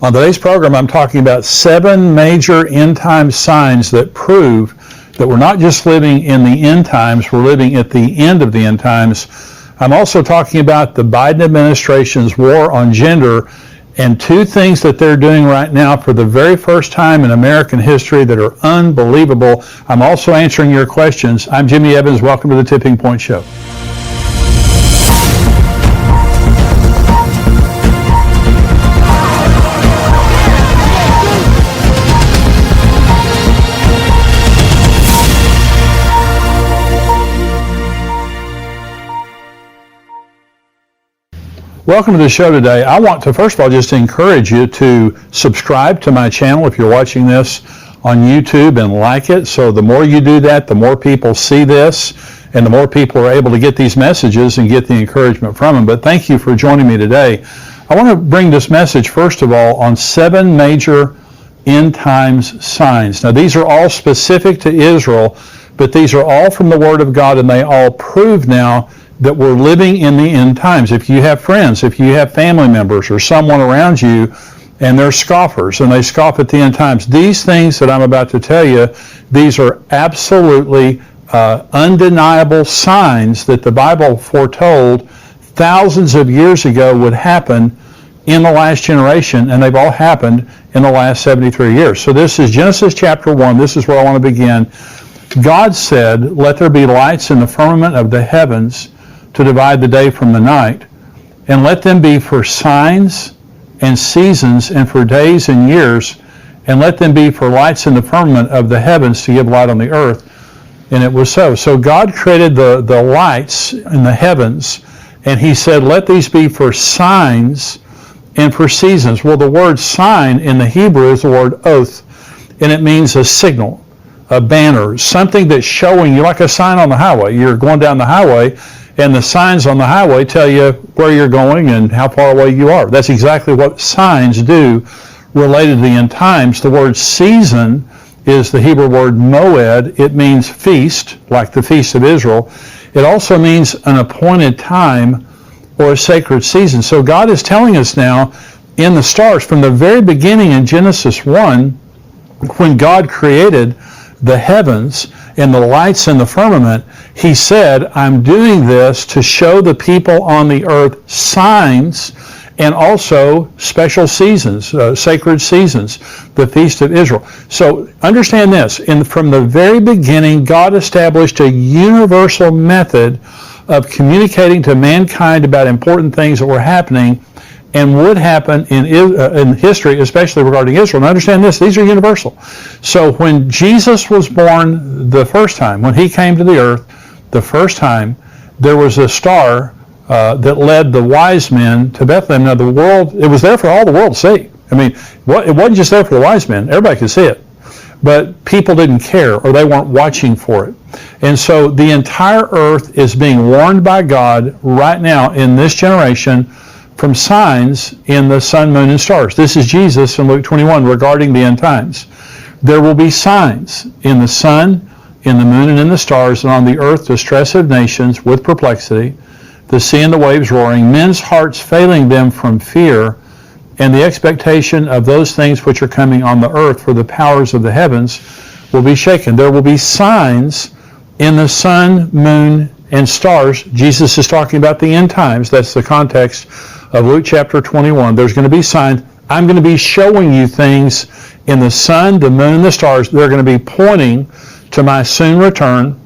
On today's program, I'm talking about 7 major end time signs that prove that we're not just living in the end times, we're living at the end of the end times. I'm also talking about the Biden administration's war on gender and 2 things that they're doing right now for the very first time in American history that are unbelievable. I'm also answering your questions. I'm Jimmy Evans. Welcome to the Tipping Point Show. Welcome to the show today. I want to, first of all, just encourage you to subscribe to my channel if you're watching this on YouTube and like it. So the more you do that, the more people see this and the more people are able to get these messages and get the encouragement from them. But thank you for joining me today. I want to bring this message, first of all, on 7 major end times signs. Now, these are all specific to Israel, but these are all from the Word of God, and they all prove now that we're living in the end times. If you have friends, if you have family members or someone around you and they're scoffers and they scoff at the end times, these things that I'm about to tell you, these are absolutely undeniable signs that the Bible foretold thousands of years ago would happen in the last generation, and they've all happened in the last 73 years. So this is Genesis chapter 1. This is where I want to begin. God said, "Let there be lights in the firmament of the heavens to divide the day from the night, and let them be for signs and seasons and for days and years, and let them be for lights in the firmament of the heavens to give light on the earth." And it was so. So God created the lights in the heavens, and he said, let these be for signs and for seasons. Well, the word sign in the Hebrew is the word oath, and it means a signal, a banner, something that's showing you, like a sign on the highway. You're going down the highway, and the signs on the highway tell you where you're going and how far away you are. That's exactly what signs do related to the end times. The word season is the Hebrew word moed. It means feast, like the Feast of Israel. It also means an appointed time or a sacred season. So God is telling us now in the stars, from the very beginning in Genesis 1, when God created the heavens and the lights in the firmament, he said, I'm doing this to show the people on the earth signs and also special seasons, sacred seasons, the Feast of Israel. So understand this, from the very beginning, God established a universal method of communicating to mankind about important things that were happening and would happen in history, especially regarding Israel. Now understand this, these are universal. So when Jesus was born the first time, when he came to the earth the first time, there was a star that led the wise men to Bethlehem. Now the world, it was there for all the world to see. I mean, it wasn't just there for the wise men, everybody could see it. But people didn't care, or they weren't watching for it. And so the entire earth is being warned by God right now in this generation from signs in the sun, moon, and stars. This is Jesus in Luke 21 regarding the end times. There will be signs in the sun, in the moon, and in the stars, and on the earth distress of nations with perplexity, the sea and the waves roaring, men's hearts failing them from fear, and the expectation of those things which are coming on the earth, for the powers of the heavens will be shaken. There will be signs in the sun, moon, and stars. Jesus is talking about the end times. That's the context of Luke chapter 21. There's going to be signs. I'm going to be showing you things in the sun, the moon, the stars. They're going to be pointing to my soon return.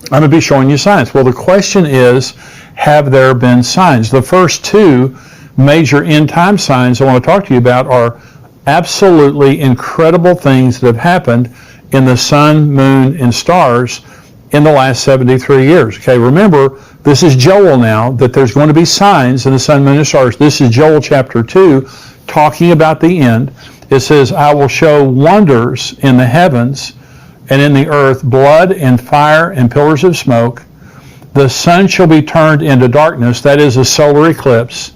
I'm going to be showing you signs. Well, the question is, have there been signs? The first 2 major end time signs I want to talk to you about are absolutely incredible things that have happened in the sun, moon, and stars in the last 73 years. Okay, remember, this is Joel now, that there's going to be signs in the sun, moon, and stars. This is Joel chapter 2, talking about the end. It says, I will show wonders in the heavens and in the earth, blood and fire and pillars of smoke. The sun shall be turned into darkness, that is a solar eclipse,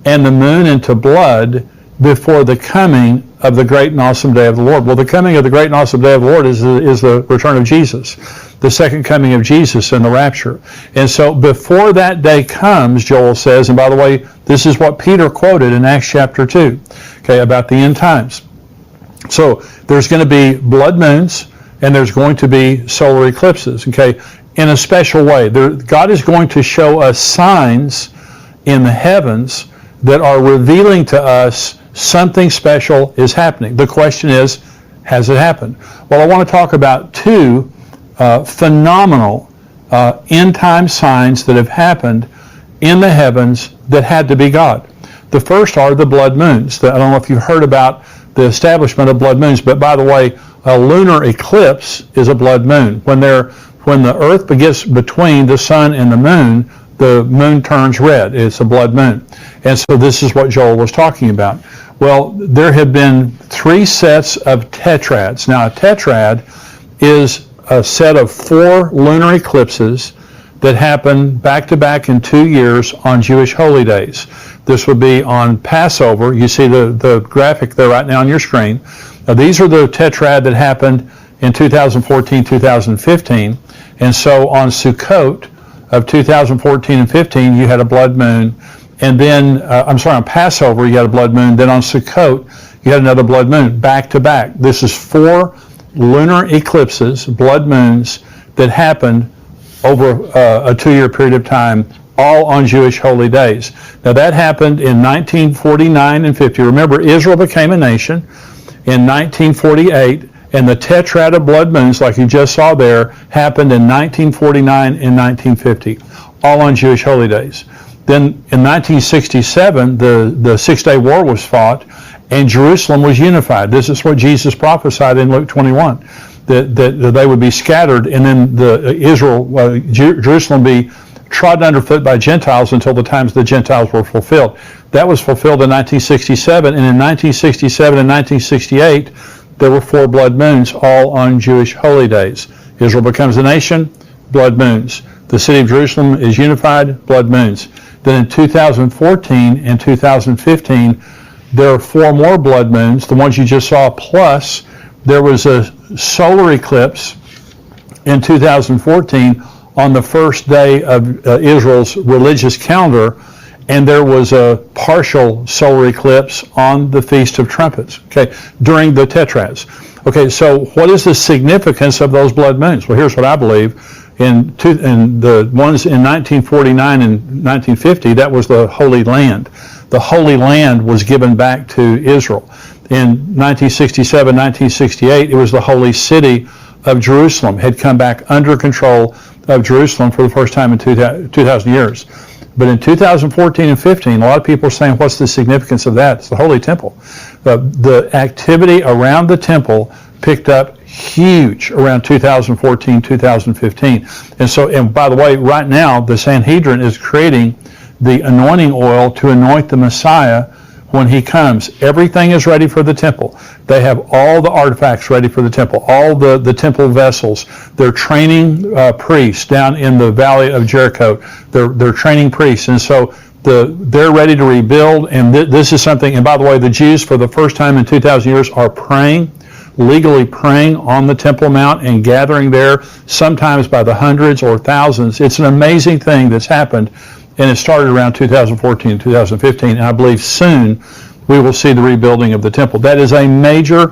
and the moon into blood, before the coming of the great and awesome day of the Lord. Well, the coming of the great and awesome day of the Lord is the return of Jesus, the second coming of Jesus and the rapture. And so before that day comes, Joel says, and by the way, this is what Peter quoted in Acts chapter 2, okay, about the end times. So there's going to be blood moons, and there's going to be solar eclipses, okay, in a special way. God is going to show us signs in the heavens that are revealing to us something special is happening. The question is, has it happened? Well, I want to talk about two phenomenal end-time signs that have happened in the heavens that had to be God. The first are the blood moons. I don't know if you've heard about the establishment of blood moons, but by the way, a lunar eclipse is a blood moon. When the earth gets between the sun and the moon turns red. It's a blood moon. And so this is what Joel was talking about. Well, there have been 3 sets of tetrads. Now, a tetrad is a set of 4 lunar eclipses that happen back-to-back in 2 years on Jewish holy days. This would be on Passover. You see the graphic there right now on your screen. Now, these are the tetrad that happened in 2014, 2015. And so on Sukkot of 2014 and 15, you had a blood moon. And then, on Passover, you had a blood moon. Then on Sukkot, you had another blood moon, back to back. This is 4 lunar eclipses, blood moons, that happened over a 2-year period of time, all on Jewish holy days. Now, that happened in 1949 and 50. Remember, Israel became a nation in 1948, and the tetrad of blood moons, like you just saw there, happened in 1949 and 1950, all on Jewish holy days. Then in 1967, the Six-Day War was fought, and Jerusalem was unified. This is what Jesus prophesied in Luke 21, that they would be scattered, and then Jerusalem be trodden underfoot by Gentiles until the times the Gentiles were fulfilled. That was fulfilled in 1967, and in 1967 and 1968, there were 4 blood moons, all on Jewish holy days. Israel becomes a nation, blood moons. The city of Jerusalem is unified, blood moons. Then in 2014 and 2015, there are 4 more blood moons, the ones you just saw, plus there was a solar eclipse in 2014 on the first day of Israel's religious calendar, and there was a partial solar eclipse on the Feast of Trumpets, okay, during the tetrads. Okay, so what is the significance of those blood moons? Well, here's what I believe. In the ones in 1949 and 1950, that was the Holy Land. The Holy Land was given back to Israel. In 1967, 1968, it was the Holy City of Jerusalem, had come back under control of Jerusalem for the first time in 2,000 years. But in 2014 and 15, a lot of people are saying, what's the significance of that? It's the Holy Temple. The activity around the temple picked up huge around 2014, 2015. And by the way, right now, the Sanhedrin is creating the anointing oil to anoint the Messiah when he comes. Everything is ready for the temple. They have all the artifacts ready for the temple, all the temple vessels. They're training priests down in the valley of Jericho. They're training priests. And so they're ready to rebuild. And this is something, and by the way, the Jews for the first time in 2,000 years are praying, legally praying on the Temple Mount and gathering there, sometimes by the hundreds or thousands. It's an amazing thing that's happened, and it started around 2014, 2015, and I believe soon we will see the rebuilding of the temple. That is a major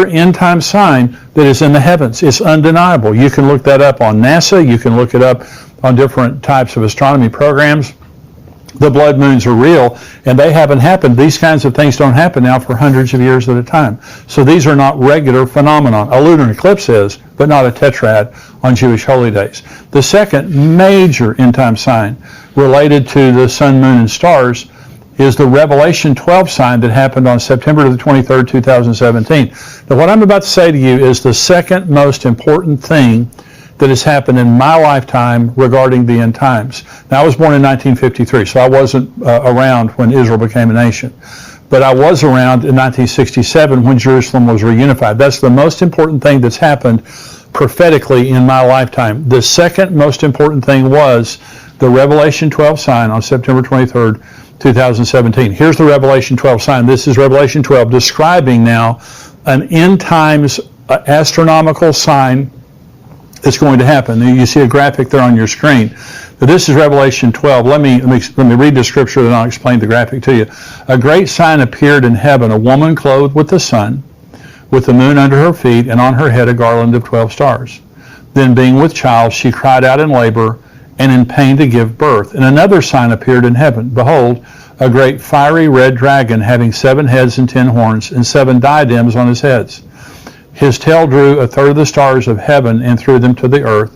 end-time sign that is in the heavens. It's undeniable. You can look that up on NASA. You can look it up on different types of astronomy programs. The blood moons are real, and they haven't happened. These kinds of things don't happen now for hundreds of years at a time. So these are not regular phenomenon. A lunar eclipse is, but not a tetrad on Jewish holy days. The second major end-time sign related to the sun, moon, and stars is the Revelation 12 sign that happened on September the 23rd, 2017. Now, what I'm about to say to you is the second most important thing that has happened in my lifetime regarding the end times. Now, I was born in 1953, so I wasn't around when Israel became a nation. But I was around in 1967 when Jerusalem was reunified. That's the most important thing that's happened prophetically in my lifetime. The second most important thing was the Revelation 12 sign on September 23rd 2017. Here's the Revelation 12 sign. This is Revelation 12 describing now an end times astronomical sign that's going to happen. You see a graphic there on your screen. But this is Revelation 12. Let me read the scripture and I'll explain the graphic to you. A great sign appeared in heaven, a woman clothed with the sun, with the moon under her feet, and on her head a garland of 12 stars. Then being with child, she cried out in labor and in pain to give birth. And another sign appeared in heaven. Behold, a great fiery red dragon having 7 heads and 10 horns and 7 diadems on his heads. His tail drew a third of the stars of heaven and threw them to the earth.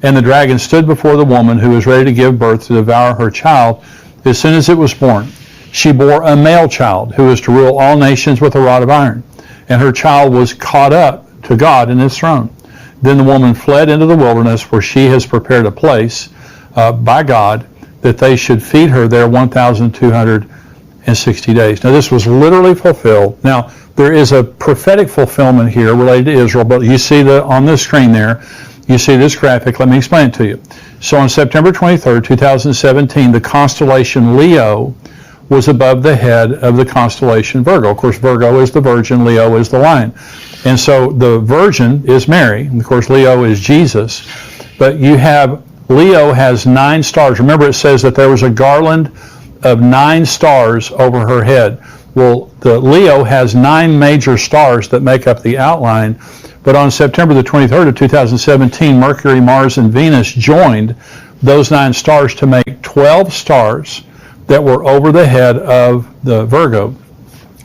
And the dragon stood before the woman who was ready to give birth to devour her child as soon as it was born. She bore a male child who was to rule all nations with a rod of iron. And her child was caught up to God in his throne. Then the woman fled into the wilderness where she has prepared a place by God that they should feed her there 1,260 days. Now this was literally fulfilled. Now there is a prophetic fulfillment here related to Israel, but you see on the screen there, you see this graphic. Let me explain it to you. So on September 23rd, 2017, the constellation Leo was above the head of the constellation Virgo. Of course, Virgo is the Virgin, Leo is the Lion. And so the Virgin is Mary, and of course Leo is Jesus. But you have, Leo has 9 stars. Remember it says that there was a garland of 9 stars over her head. Well, the Leo has 9 major stars that make up the outline. But on September the 23rd of 2017, Mercury, Mars, and Venus joined those 9 stars to make 12 stars that were over the head of the Virgo,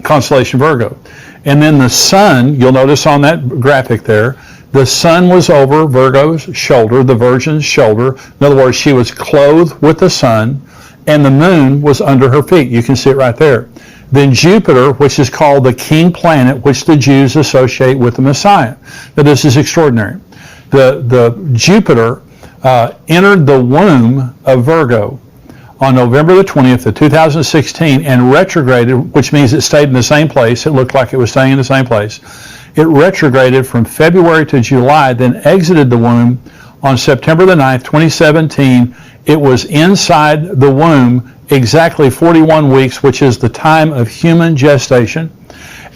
constellation Virgo. And then the sun, you'll notice on that graphic there, the sun was over Virgo's shoulder, the Virgin's shoulder. In other words, she was clothed with the sun, and the moon was under her feet. You can see it right there. Then Jupiter, which is called the king planet, which the Jews associate with the Messiah. Now this is extraordinary. The Jupiter entered the womb of Virgo on November the 20th of 2016 and retrograded, which means it stayed in the same place. It looked like it was staying in the same place. It retrograded from February to July, then exited the womb on September the 9th, 2017. It was inside the womb exactly 41 weeks, which is the time of human gestation.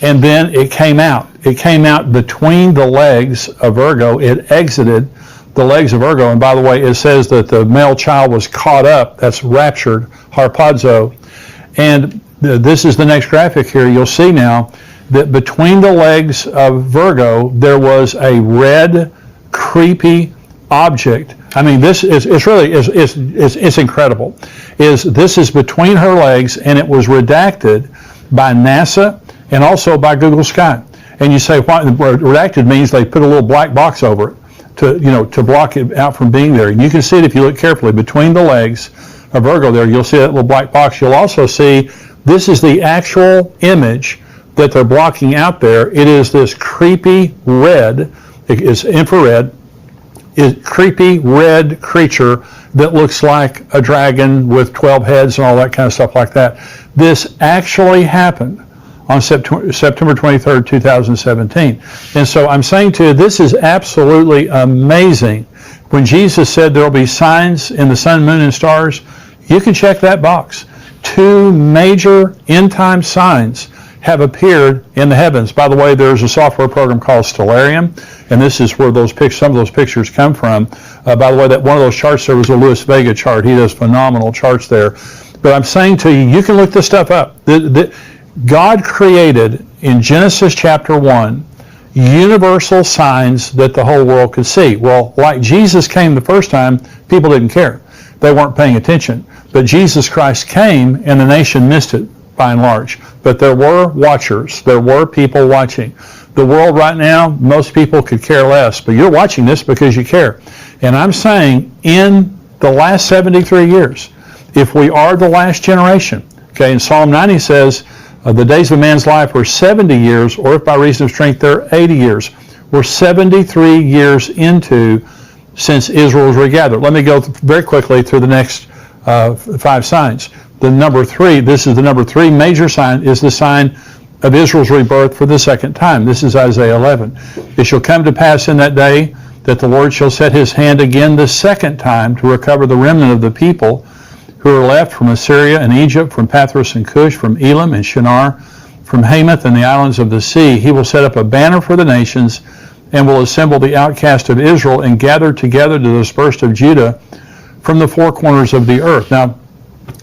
And then it came out. It came out between the legs of Virgo. It exited the legs of Virgo. And by the way, it says that the male child was caught up. That's raptured, harpazo. And this is the next graphic here. You'll see now that between the legs of Virgo, there was a red, creepy object. I mean, this is it's incredible. This is between her legs, and it was redacted by NASA and also by Google Sky. And you say, what? Redacted means they put a little black box over it to block it out from being there. And you can see it if you look carefully between the legs of Virgo there. You'll see that little black box. You'll also see this is the actual image that they're blocking out there. It is this creepy red. It's infrared. Creepy red creature that looks like a dragon with 12 heads and all that kind of stuff like that. This actually happened on September 23rd, 2017. And so I'm saying to you, this is absolutely amazing. When Jesus said there will be signs in the sun, moon, and stars, you can check that box. 2 major end-time signs have appeared in the heavens. By the way, there's a software program called Stellarium, and this is where some of those pictures come from. By the way, that one of those charts there was a Louis Vega chart. He does phenomenal charts there. But I'm saying to you, you can look this stuff up. God created in Genesis chapter 1 universal signs that the whole world could see. Well, like Jesus came the first time, people didn't care. They weren't paying attention. But Jesus Christ came, and the nation missed it by and large. But there were watchers. There were people watching. The world right now, most people could care less. But you're watching this because you care. And I'm saying in the last 73 years, if we are the last generation, okay, in Psalm 90 says, the days of a man's life were 70 years, or if by reason of strength they're 80 years. We're 73 years into since Israel was regathered. Let me go very quickly through the next 5 signs. The number 3, this is the number 3 major sign, is the sign of Israel's rebirth for the second time. This is Isaiah 11. It shall come to pass in that day that the Lord shall set his hand again the second time to recover the remnant of the people who who are left from Assyria and Egypt, from Pathros and Cush, from Elam and Shinar, from Hamath and the islands of the sea. He will set up a banner for the nations and will assemble the outcast of Israel and gather together the dispersed of Judah from the four corners of the earth. Now,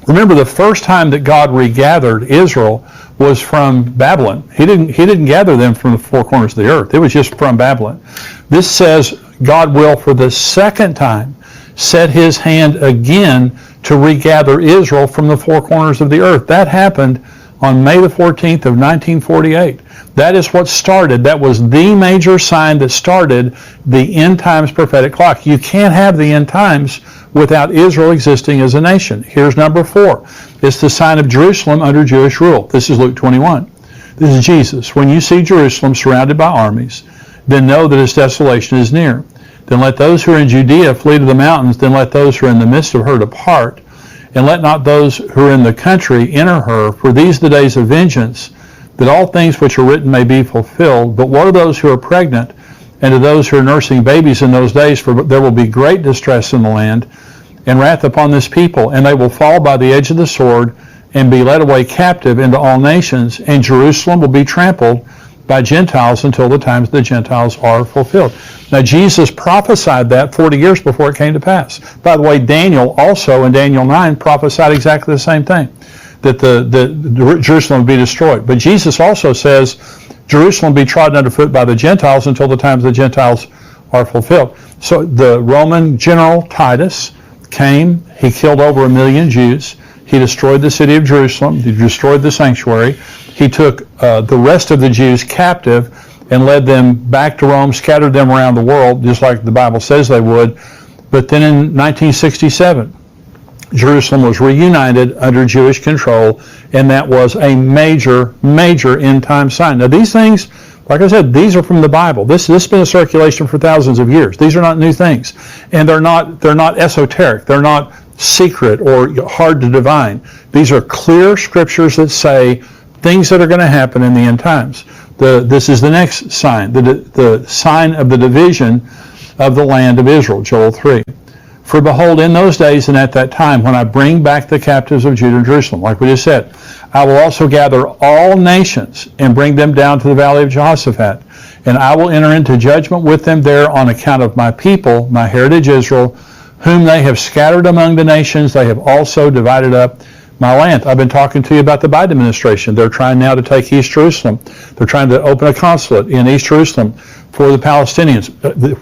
remember, the first time that God regathered Israel was from Babylon. He didn't gather them from the four corners of the earth. It was just from Babylon. This says God will, for the second time, set his hand again to regather Israel from the four corners of the earth. That happened on May the 14th of 1948. That is what started. That was the major sign that started the end times prophetic clock. You can't have the end times without Israel existing as a nation. Here's number 4. It's the sign of Jerusalem under Jewish rule. This is Luke 21. This is Jesus. When you see Jerusalem surrounded by armies, then know that its desolation is near. Then let those who are in Judea flee to the mountains. Then let those who are in the midst of her depart. And let not those who are in the country enter her. For these are the days of vengeance, that all things which are written may be fulfilled. But woe to those who are pregnant, and to those who are nursing babies in those days, for there will be great distress in the land, and wrath upon this people, and they will fall by the edge of the sword, and be led away captive into all nations, and Jerusalem will be trampled by Gentiles until the times of the Gentiles are fulfilled. Now, Jesus prophesied that 40 years before it came to pass. By the way, Daniel also in Daniel 9 prophesied exactly the same thing, that the Jerusalem would be destroyed. But Jesus also says Jerusalem will be trodden underfoot by the Gentiles until the times of the Gentiles are fulfilled. So the Roman general Titus came, he killed over 1 million Jews, he destroyed the city of Jerusalem, he destroyed the sanctuary, he took the rest of the Jews captive and led them back to Rome, scattered them around the world, just like the Bible says they would. But then in 1967, Jerusalem was reunited under Jewish control, and that was a major, major end-time sign. Now these things, like I said, these are from the Bible. This has been in circulation for thousands of years. These are not new things, and they're not esoteric. They're not secret or hard to divine. These are clear scriptures that say things that are going to happen in the end times. This is the next sign, the sign of the division of the land of Israel, Joel 3. For behold, in those days and at that time, when I bring back the captives of Judah and Jerusalem, like we just said, I will also gather all nations and bring them down to the valley of Jehoshaphat. And I will enter into judgment with them there on account of my people, my heritage Israel, whom they have scattered among the nations. They have also divided up my land. I've been talking to you about the Biden administration. They're trying now to take East Jerusalem. They're trying to open a consulate in East Jerusalem for the Palestinians,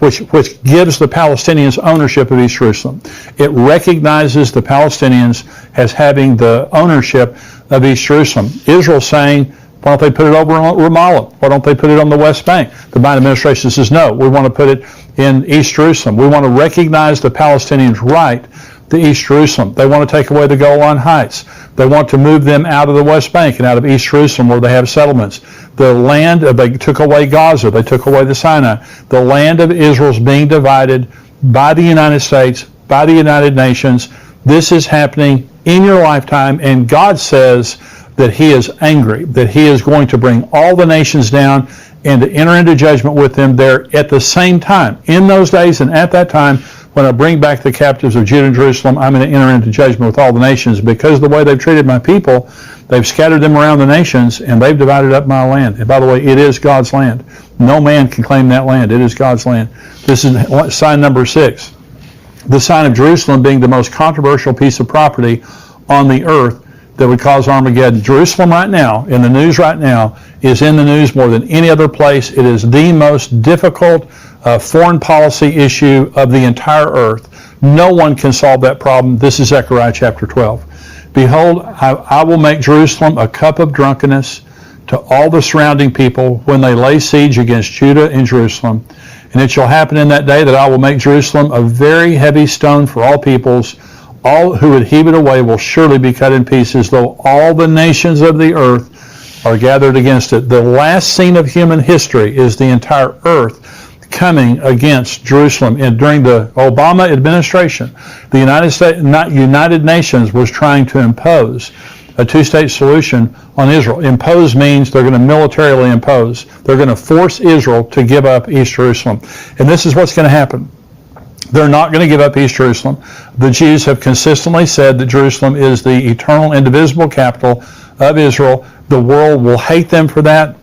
which gives the Palestinians ownership of East Jerusalem. It recognizes the Palestinians as having the ownership of East Jerusalem. Israel's saying, why don't they put it over in Ramallah? Why don't they put it on the West Bank? The Biden administration says, no, we want to put it in East Jerusalem. We want to recognize the Palestinians' right to East Jerusalem. They want to take away the Golan Heights. They want to move them out of the West Bank and out of East Jerusalem where they have settlements. The land, they took away Gaza. They took away the Sinai. The land of Israel is being divided by the United States, by the United Nations. This is happening in your lifetime, and God says that he is angry, that he is going to bring all the nations down and to enter into judgment with them there at the same time. In those days and at that time, when I bring back the captives of Judah and Jerusalem, I'm going to enter into judgment with all the nations because of the way they've treated my people. They've scattered them around the nations, and they've divided up my land. And by the way, it is God's land. No man can claim that land. It is God's land. This is sign number 6. The sign of Jerusalem being the most controversial piece of property on the earth that would cause Armageddon. Jerusalem right now, in the news right now, is in the news more than any other place. It is the most difficult foreign policy issue of the entire earth. No one can solve that problem. This is Zechariah chapter 12. Behold, I will make Jerusalem a cup of drunkenness to all the surrounding people when they lay siege against Judah and Jerusalem. And it shall happen in that day that I will make Jerusalem a very heavy stone for all peoples. All who would heave it away will surely be cut in pieces, though all the nations of the earth are gathered against it. The last scene of human history is the entire earth coming against Jerusalem. And during the Obama administration, the United Nations was trying to impose a two-state solution on Israel. Impose means they're going to militarily impose. They're going to force Israel to give up East Jerusalem. And this is what's going to happen. They're not going to give up East Jerusalem. The Jews have consistently said that Jerusalem is the eternal, indivisible capital of Israel. The world will hate them for that.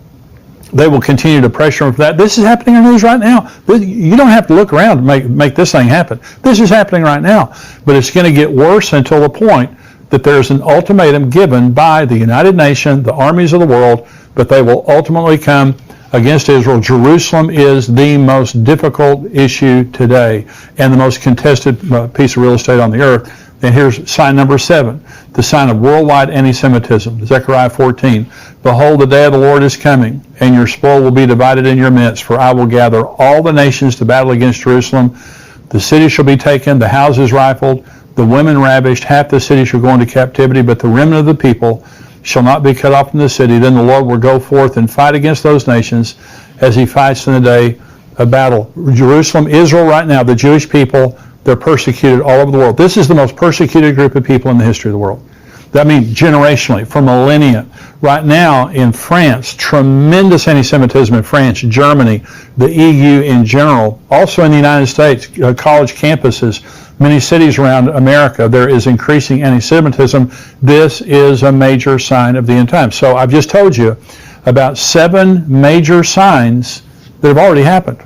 They will continue to pressure them for that. This is happening in the news right now. You don't have to look around to make this thing happen. This is happening right now. But it's going to get worse until the point that there's an ultimatum given by the United Nations, the armies of the world, but they will ultimately come against Israel. Jerusalem is the most difficult issue today and the most contested piece of real estate on the earth. And here's sign number 7, the sign of worldwide anti-Semitism. Zechariah 14. Behold, the day of the Lord is coming, and your spoil will be divided in your midst, for I will gather all the nations to battle against Jerusalem. The city shall be taken, the houses rifled, the women ravished, half the city shall go into captivity, but the remnant of the people shall not be cut off from the city. Then the Lord will go forth and fight against those nations as he fights in the day of battle. Jerusalem, Israel right now, the Jewish people, they're persecuted all over the world. This is the most persecuted group of people in the history of the world. That means generationally, for millennia. Right now in France, tremendous anti-Semitism in France, Germany, the EU in general, also in the United States, college campuses, many cities around America, there is increasing anti-Semitism. This is a major sign of the end times. So I've just told you about 7 major signs that have already happened.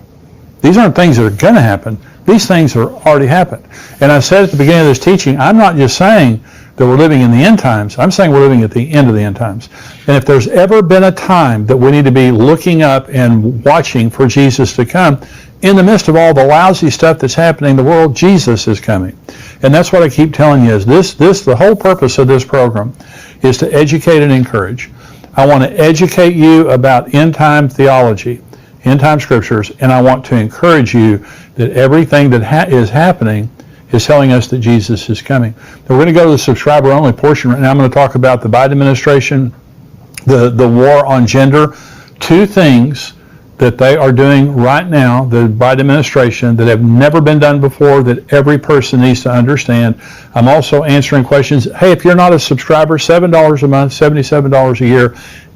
These aren't things that are going to happen. These things are already happened. And I said at the beginning of this teaching, I'm not just saying that we're living in the end times. I'm saying we're living at the end of the end times. And if there's ever been a time that we need to be looking up and watching for Jesus to come, in the midst of all the lousy stuff that's happening in the world, Jesus is coming. And that's what I keep telling you is the whole purpose of this program is to educate and encourage. I want to educate you about end time theology, end time scriptures, and I want to encourage you that everything that is happening is telling us that Jesus is coming. Now we're going to go to the subscriber only portion right now. I'm going to talk about the Biden administration, the war on gender, 2 things that they are doing right now, the Biden administration, that have never been done before, that every person needs to understand. I'm also answering questions. Hey, if you're not a subscriber, $7 a month, $77 a year,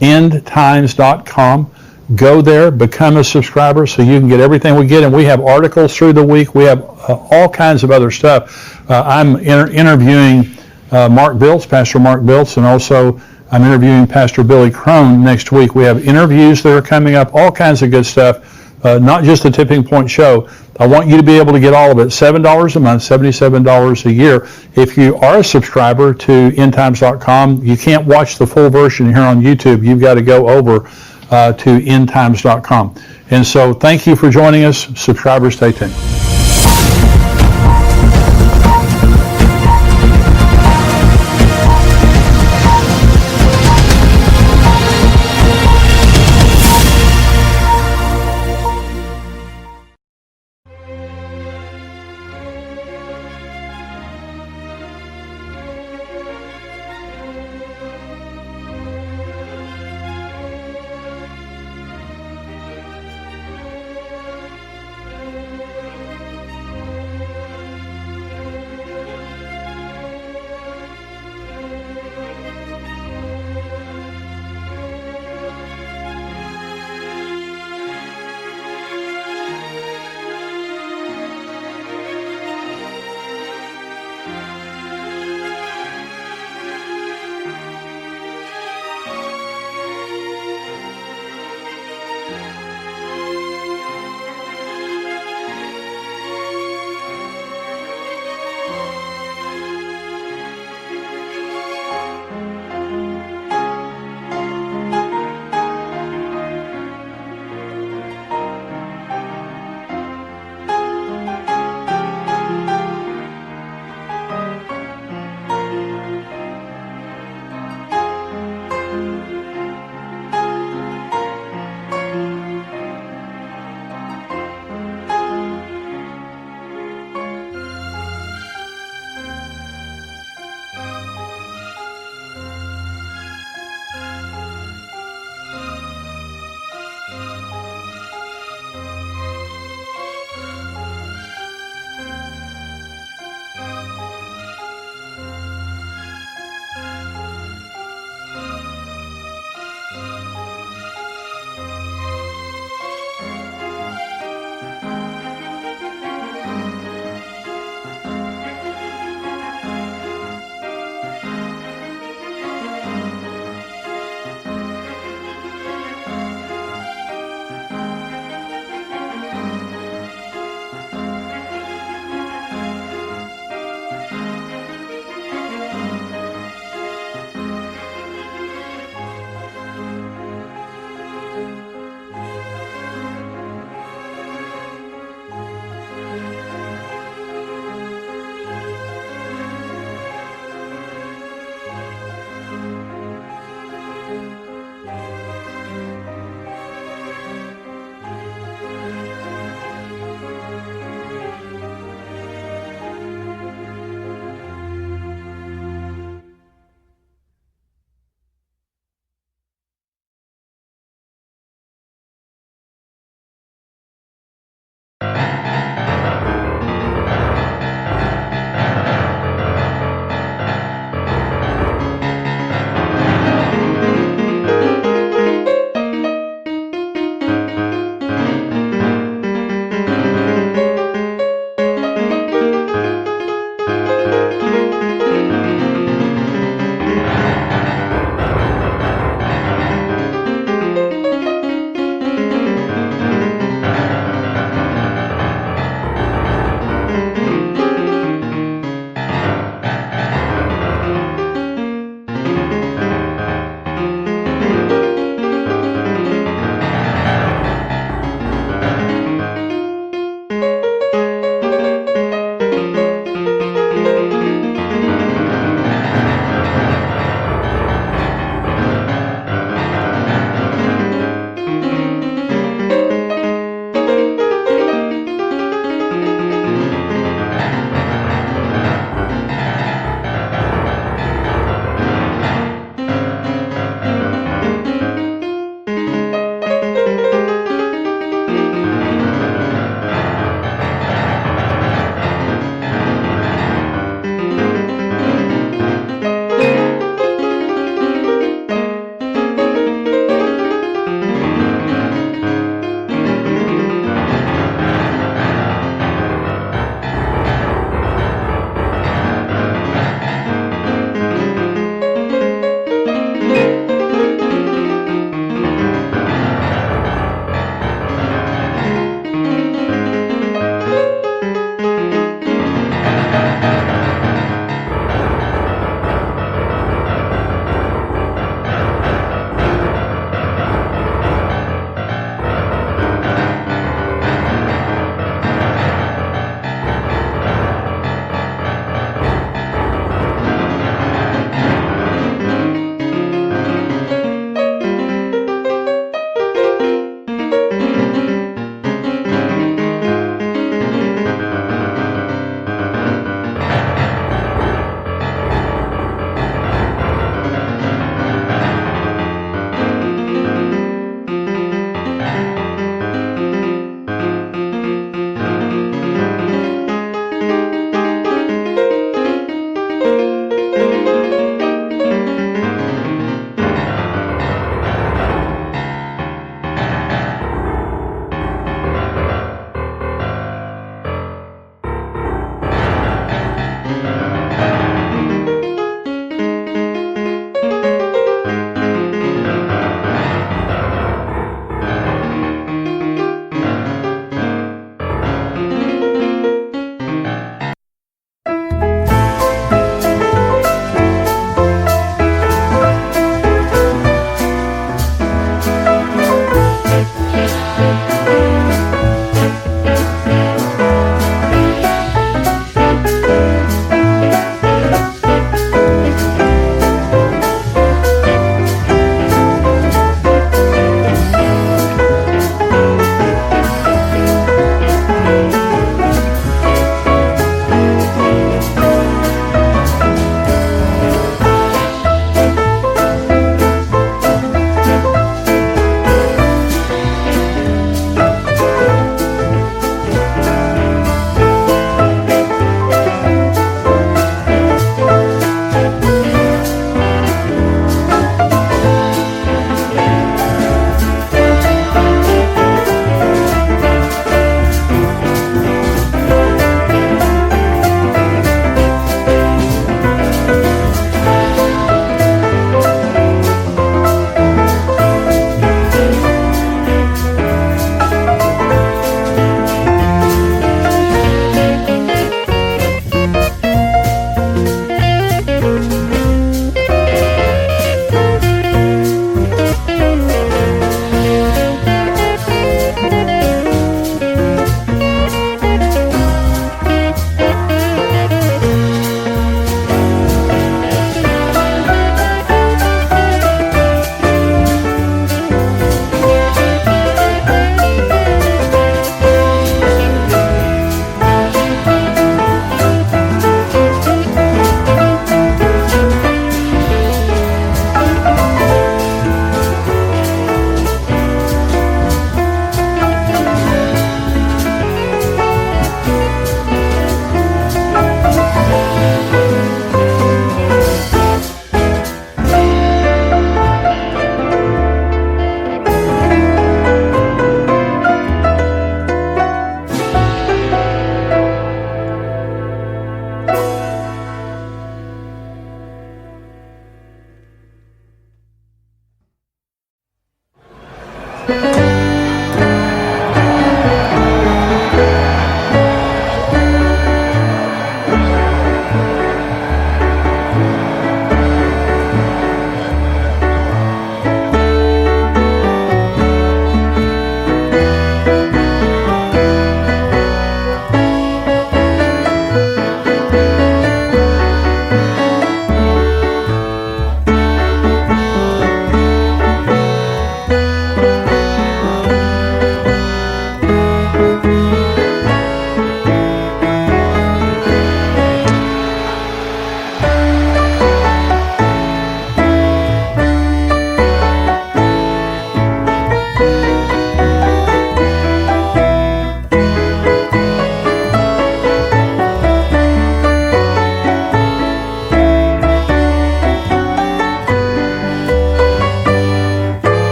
endtimes.com. Go there, become a subscriber so you can get everything we get. And we have articles through the week. We have all kinds of other stuff. I'm interviewing Mark Biltz, Pastor Mark Biltz, and also I'm interviewing Pastor Billy Crone next week. We have interviews that are coming up, all kinds of good stuff, not just the Tipping Point Show. I want you to be able to get all of it. $7 a month, $77 a year. If you are a subscriber to endtimes.com, you can't watch the full version here on YouTube. You've got to go over to endtimes.com. And so thank you for joining us. Subscribers, stay tuned.